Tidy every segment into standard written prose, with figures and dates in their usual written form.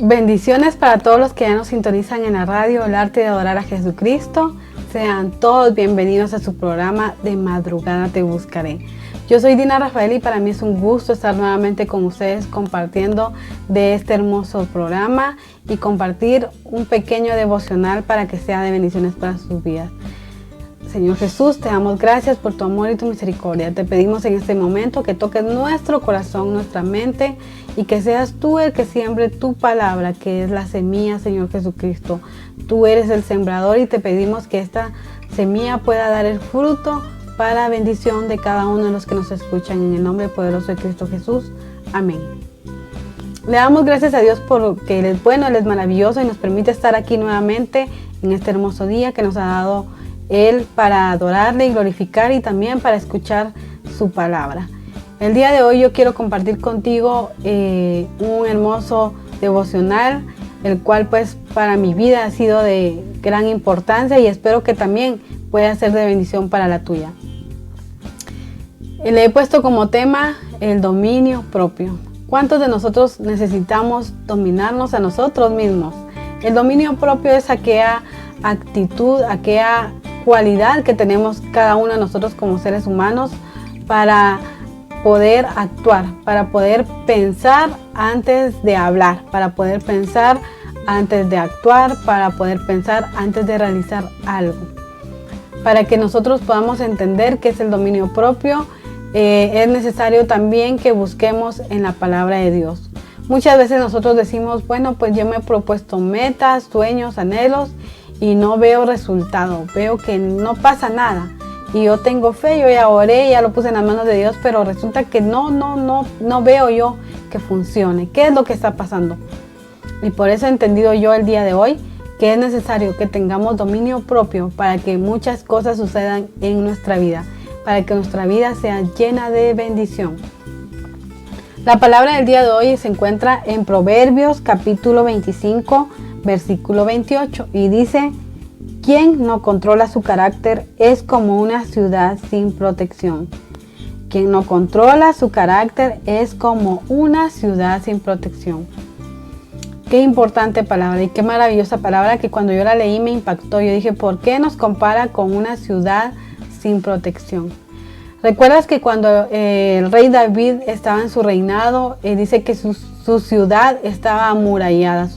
Bendiciones para todos los que ya nos sintonizan en la radio El Arte de Adorar a Jesucristo. Sean todos bienvenidos a su programa De Madrugada Te Buscaré. Yo soy Dina Rafael y para mí es un gusto estar nuevamente con ustedes compartiendo de este hermoso programa y compartir un pequeño devocional para que sea de bendiciones para sus vidas. Señor Jesús, te damos gracias por tu amor y tu misericordia. Te pedimos en este momento que toques nuestro corazón, nuestra mente y que seas tú el que siembre tu palabra, que es la semilla, Señor Jesucristo. Tú eres el sembrador y te pedimos que esta semilla pueda dar el fruto para bendición de cada uno de los que nos escuchan. En el nombre poderoso de Cristo Jesús. Amén. Le damos gracias a Dios porque Él es bueno, Él es maravilloso y nos permite estar aquí nuevamente en este hermoso día que nos ha dado Él para adorarle y glorificar y también para escuchar su palabra. El día de hoy yo quiero compartir contigo un hermoso devocional, el cual pues para mi vida ha sido de gran importancia y espero que también pueda ser de bendición para la tuya. Le he puesto como tema el dominio propio. ¿Cuántos de nosotros necesitamos dominarnos a nosotros mismos? El dominio propio es aquella actitud, aquella cualidad que tenemos cada uno de nosotros como seres humanos para poder actuar, para poder pensar antes de hablar, para poder pensar antes de actuar, para poder pensar antes de realizar algo. Para que nosotros podamos entender qué es el dominio propio, es necesario también que busquemos en la palabra de Dios. Muchas veces nosotros decimos, bueno, pues yo me he propuesto metas, sueños, anhelos y no veo resultado, veo que no pasa nada. Y yo tengo fe, yo ya oré, ya lo puse en las manos de Dios, pero resulta que no veo yo que funcione. ¿Qué es lo que está pasando? Y por eso he entendido yo el día de hoy que es necesario que tengamos dominio propio para que muchas cosas sucedan en nuestra vida, para que nuestra vida sea llena de bendición. La palabra del día de hoy se encuentra en Proverbios capítulo 25, versículo 28 y dice: quien no controla su carácter es como una ciudad sin protección. Quien no controla su carácter es como una ciudad sin protección. Qué importante palabra y qué maravillosa palabra que cuando yo la leí me impactó. Yo dije, ¿por qué nos compara con una ciudad sin protección? ¿Recuerdas que cuando el rey David estaba en su reinado, dice que su ciudad estaba amurallada?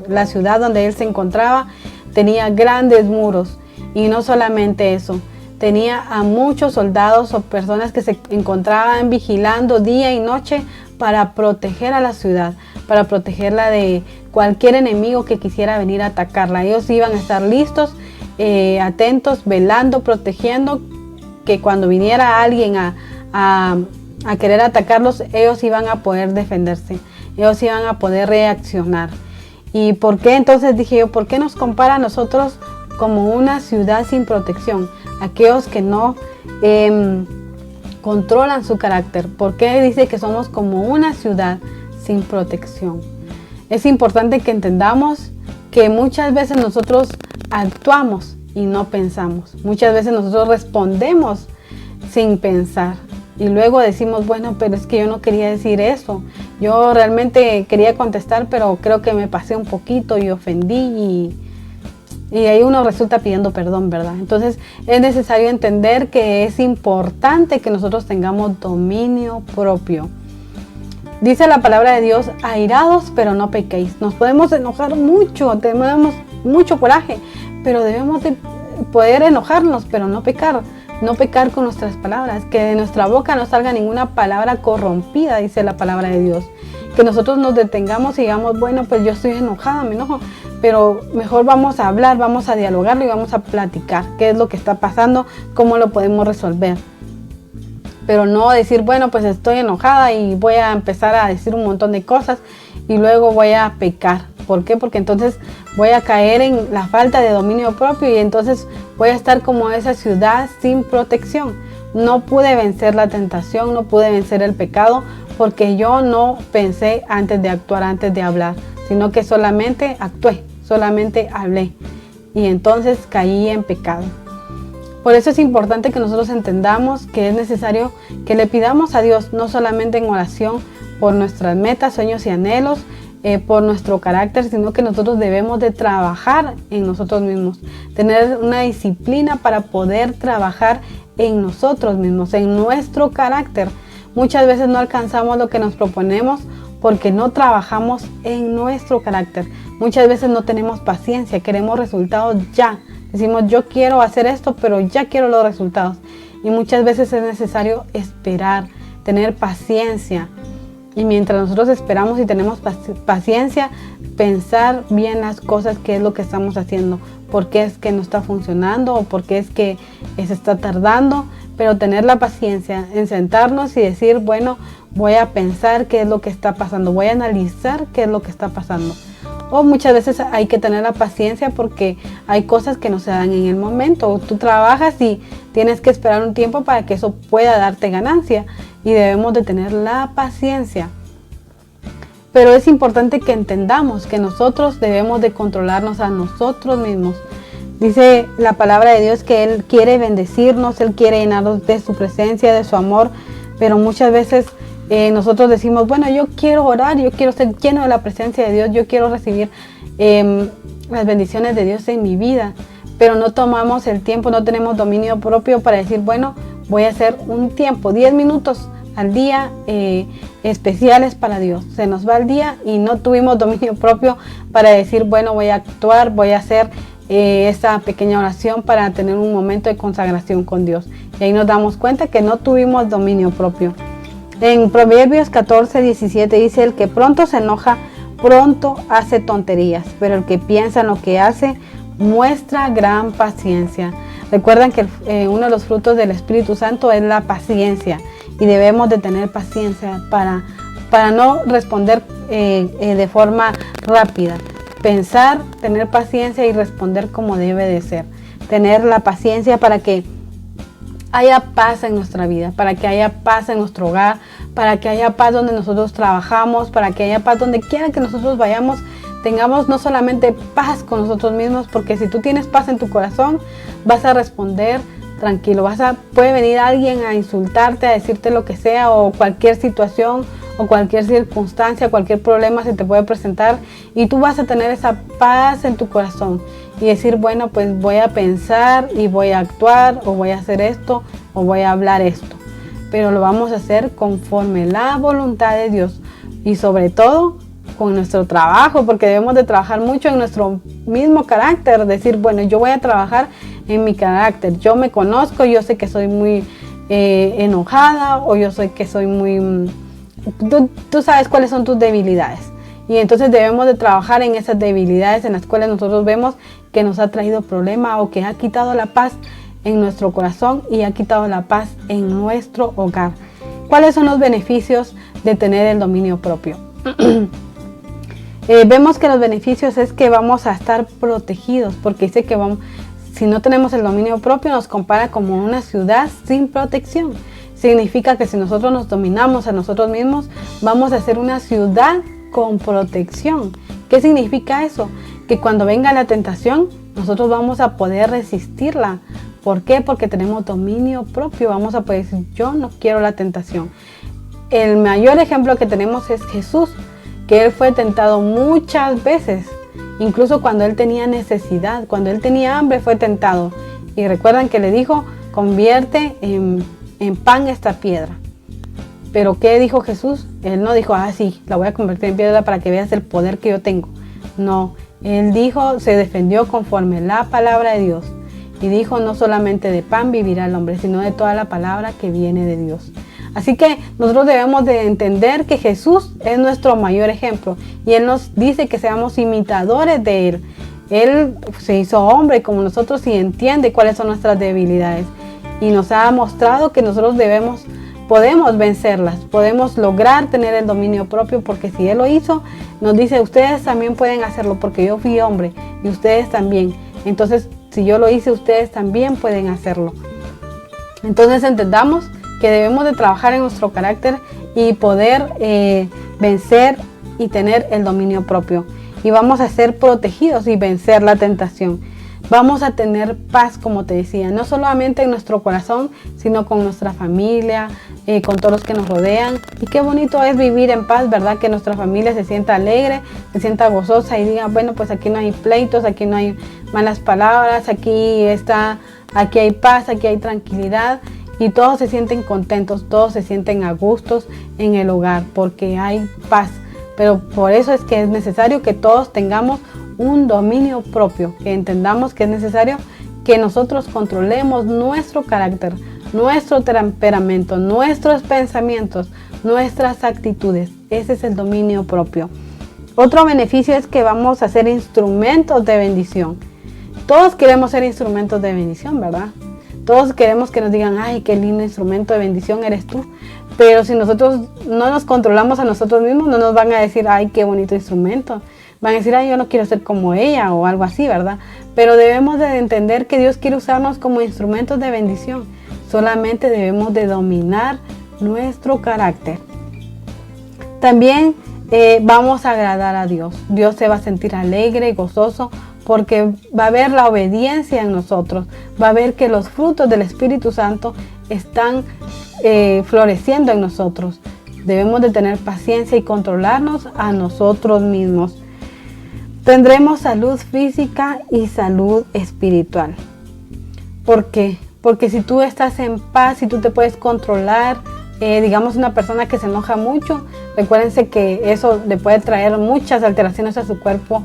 La ciudad donde él se encontraba tenía grandes muros y no solamente eso, tenía a muchos soldados o personas que se encontraban vigilando día y noche para proteger a la ciudad, para protegerla de cualquier enemigo que quisiera venir a atacarla. Ellos iban a estar listos, atentos, velando, protegiendo, que cuando viniera alguien a querer atacarlos, ellos iban a poder defenderse, ellos iban a poder reaccionar. ¿Y por qué? Entonces dije yo, ¿por qué nos compara a nosotros como una ciudad sin protección? Aquellos que no controlan su carácter. ¿Por qué dice que somos como una ciudad sin protección? Es importante que entendamos que muchas veces nosotros actuamos y no pensamos. Muchas veces nosotros respondemos sin pensar. Y luego decimos, bueno, pero es que yo no quería decir eso. Yo realmente quería contestar, pero creo que me pasé un poquito y ofendí y ahí uno resulta pidiendo perdón, ¿verdad? Entonces es necesario entender que es importante que nosotros tengamos dominio propio. Dice la palabra de Dios, airados pero no pequéis. Nos podemos enojar mucho, tenemos mucho coraje, pero debemos de poder enojarnos, pero no pecar. No pecar con nuestras palabras, que de nuestra boca no salga ninguna palabra corrompida, dice la palabra de Dios. Que nosotros nos detengamos y digamos, bueno, pues yo estoy enojada, me enojo, pero mejor vamos a hablar, vamos a dialogarlo y vamos a platicar qué es lo que está pasando, cómo lo podemos resolver. Pero no decir, bueno, pues estoy enojada y voy a empezar a decir un montón de cosas y luego voy a pecar. ¿Por qué? Porque entonces voy a caer en la falta de dominio propio y entonces voy a estar como esa ciudad sin protección. No pude vencer la tentación, no pude vencer el pecado porque yo no pensé antes de actuar, antes de hablar, sino que solamente actué, solamente hablé y entonces caí en pecado. Por eso es importante que nosotros entendamos que es necesario que le pidamos a Dios, no solamente en oración por nuestras metas, sueños y anhelos, por nuestro carácter, sino que nosotros debemos de trabajar en nosotros mismos, tener una disciplina para poder trabajar en nosotros mismos, en nuestro carácter. Muchas veces no alcanzamos lo que nos proponemos porque no trabajamos en nuestro carácter. Muchas veces no tenemos paciencia, queremos resultados ya. Decimos, yo quiero hacer esto, pero ya quiero los resultados. Y muchas veces es necesario esperar, tener paciencia. Y mientras nosotros esperamos y tenemos paciencia, pensar bien las cosas, qué es lo que estamos haciendo, por qué es que no está funcionando o por qué es que se está tardando, pero tener la paciencia en sentarnos y decir, bueno, voy a pensar qué es lo que está pasando, voy a analizar qué es lo que está pasando. O muchas veces hay que tener la paciencia porque hay cosas que no se dan en el momento. Tú trabajas y tienes que esperar un tiempo para que eso pueda darte ganancia y debemos de tener la paciencia. Pero es importante que entendamos que nosotros debemos de controlarnos a nosotros mismos. Dice la palabra de Dios que Él quiere bendecirnos, Él quiere llenarnos de su presencia, de su amor, pero muchas veces nosotros decimos, bueno, yo quiero orar, yo quiero ser lleno de la presencia de Dios, yo quiero recibir las bendiciones de Dios en mi vida, pero no tomamos el tiempo, no tenemos dominio propio para decir, bueno, voy a hacer un tiempo, 10 minutos al día especiales para Dios. Se nos va el día y no tuvimos dominio propio para decir, bueno, voy a actuar, voy a hacer esta pequeña oración para tener un momento de consagración con Dios. Y ahí nos damos cuenta que no tuvimos dominio propio. En Proverbios 14:17 dice, el que pronto se enoja, pronto hace tonterías, pero el que piensa en lo que hace, muestra gran paciencia. Recuerdan que uno de los frutos del Espíritu Santo es la paciencia y debemos de tener paciencia para no responder de forma rápida. Pensar, tener paciencia y responder como debe de ser. Tener la paciencia para que haya paz en nuestra vida, para que haya paz en nuestro hogar, para que haya paz donde nosotros trabajamos, para que haya paz donde quiera que nosotros vayamos, tengamos no solamente paz con nosotros mismos, porque si tú tienes paz en tu corazón, vas a responder tranquilo, puede venir alguien a insultarte, a decirte lo que sea, o cualquier situación, o cualquier circunstancia, cualquier problema se te puede presentar, y tú vas a tener esa paz en tu corazón, y decir, bueno, pues voy a pensar, y voy a actuar, o voy a hacer esto, o voy a hablar esto, pero lo vamos a hacer conforme la voluntad de Dios, y sobre todo, con nuestro trabajo, porque debemos de trabajar mucho en nuestro mismo carácter, decir, bueno, yo voy a trabajar en mi carácter, yo me conozco, yo sé que soy muy enojada, o yo sé que soy muy... Tú sabes cuáles son tus debilidades, y entonces debemos de trabajar en esas debilidades en las cuales nosotros vemos que nos ha traído problema o que ha quitado la paz en nuestro corazón y ha quitado la paz en nuestro hogar. ¿Cuáles son los beneficios de tener el dominio propio? Vemos que los beneficios es que vamos a estar protegidos, porque dice que si no tenemos el dominio propio nos compara como una ciudad sin protección. Significa que si nosotros nos dominamos a nosotros mismos, vamos a ser una ciudad con protección. ¿Qué significa eso? Que cuando venga la tentación, nosotros vamos a poder resistirla. ¿Por qué? Porque tenemos dominio propio. Vamos a poder decir, yo no quiero la tentación. El mayor ejemplo que tenemos es Jesús, que Él fue tentado muchas veces. Incluso cuando Él tenía necesidad, cuando Él tenía hambre, fue tentado. Y recuerdan que le dijo, convierte en pan esta piedra. Pero ¿qué dijo Jesús? Él no dijo, sí, la voy a convertir en piedra para que veas el poder que yo tengo. No, Él dijo, se defendió conforme la palabra de Dios. Y dijo, no solamente de pan vivirá el hombre, sino de toda la palabra que viene de Dios. Así que nosotros debemos de entender que Jesús es nuestro mayor ejemplo. Y Él nos dice que seamos imitadores de Él. Él se hizo hombre como nosotros y entiende cuáles son nuestras debilidades. Y nos ha mostrado que nosotros podemos vencerlas, podemos lograr tener el dominio propio, porque si Él lo hizo, nos dice, ustedes también pueden hacerlo, porque yo fui hombre y ustedes también. Entonces, si yo lo hice, ustedes también pueden hacerlo. Entonces entendamos que debemos de trabajar en nuestro carácter y poder vencer y tener el dominio propio. Y vamos a ser protegidos y vencer la tentación. Vamos a tener paz, como te decía, no solamente en nuestro corazón, sino con nuestra familia, con todos los que nos rodean. Y qué bonito es vivir en paz, ¿verdad? Que nuestra familia se sienta alegre, se sienta gozosa y diga, bueno, pues aquí no hay pleitos, aquí no hay malas palabras, aquí hay paz, aquí hay tranquilidad. Y todos se sienten contentos, todos se sienten a gustos en el hogar porque hay paz. Pero por eso es que es necesario que todos tengamos un dominio propio, que entendamos que es necesario que nosotros controlemos nuestro carácter, nuestro temperamento, nuestros pensamientos, nuestras actitudes. Ese es el dominio propio. Otro beneficio es que vamos a ser instrumentos de bendición. Todos queremos ser instrumentos de bendición, ¿verdad? Todos queremos que nos digan, ay, qué lindo instrumento de bendición eres tú. Pero si nosotros no nos controlamos a nosotros mismos, no nos van a decir, ay, qué bonito instrumento. Van a decir, ay, yo no quiero ser como ella o algo así, ¿verdad? Pero debemos de entender que Dios quiere usarnos como instrumentos de bendición. Solamente debemos de dominar nuestro carácter. También vamos a agradar a Dios. Dios se va a sentir alegre y gozoso porque va a ver la obediencia en nosotros. Va a ver que los frutos del Espíritu Santo están floreciendo en nosotros. Debemos de tener paciencia y controlarnos a nosotros mismos. Tendremos salud física y salud espiritual. ¿Por qué? Porque si tú estás en paz, si tú te puedes controlar, digamos una persona que se enoja mucho, recuérdense que eso le puede traer muchas alteraciones a su cuerpo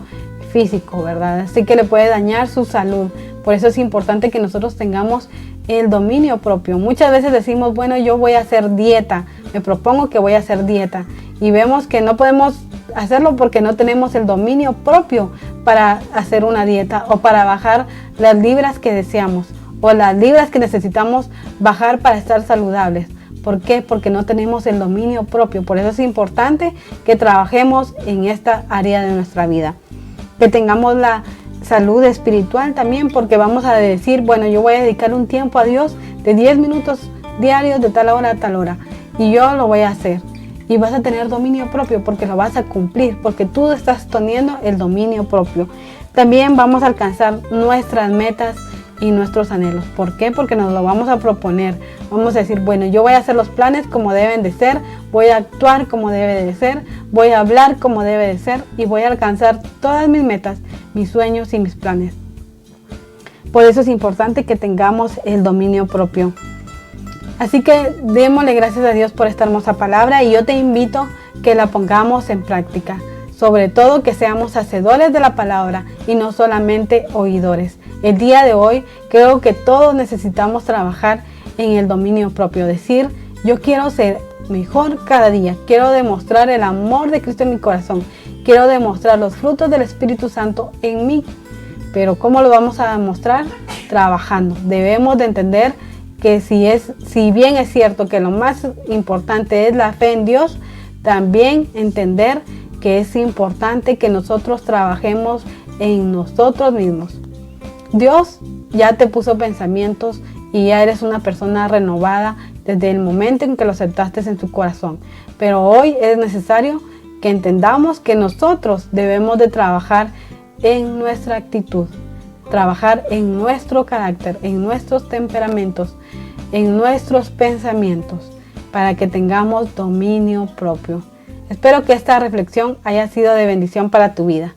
físico, ¿verdad? Así que le puede dañar su salud. Por eso es importante que nosotros tengamos el dominio propio. Muchas veces decimos, bueno, yo voy a hacer dieta, me propongo que voy a hacer dieta. Y vemos que no podemos hacerlo porque no tenemos el dominio propio para hacer una dieta o para bajar las libras que deseamos o las libras que necesitamos bajar para estar saludables. ¿Por qué? Porque no tenemos el dominio propio. Por eso es importante que trabajemos en esta área de nuestra vida. Que tengamos la salud espiritual también, porque vamos a decir, bueno, yo voy a dedicar un tiempo a Dios de 10 minutos diarios de tal hora a tal hora. Y yo lo voy a hacer. Y vas a tener dominio propio porque lo vas a cumplir, porque tú estás teniendo el dominio propio. También vamos a alcanzar nuestras metas y nuestros anhelos. ¿Por qué? Porque nos lo vamos a proponer. Vamos a decir, bueno, yo voy a hacer los planes como deben de ser, voy a actuar como debe de ser, voy a hablar como debe de ser y voy a alcanzar todas mis metas, mis sueños y mis planes. Por eso es importante que tengamos el dominio propio. Así que démosle gracias a Dios por esta hermosa palabra y yo te invito que la pongamos en práctica. Sobre todo que seamos hacedores de la palabra y no solamente oidores. El día de hoy creo que todos necesitamos trabajar en el dominio propio. Decir, yo quiero ser mejor cada día. Quiero demostrar el amor de Cristo en mi corazón. Quiero demostrar los frutos del Espíritu Santo en mí. Pero ¿cómo lo vamos a demostrar? Trabajando. Debemos de entender que si bien es cierto que lo más importante es la fe en Dios, también entender que es importante que nosotros trabajemos en nosotros mismos. Dios ya te puso pensamientos y ya eres una persona renovada desde el momento en que lo aceptaste en tu corazón. Pero hoy es necesario que entendamos que nosotros debemos de trabajar en nuestra actitud, trabajar en nuestro carácter, en nuestros temperamentos, en nuestros pensamientos, para que tengamos dominio propio. Espero que esta reflexión haya sido de bendición para tu vida.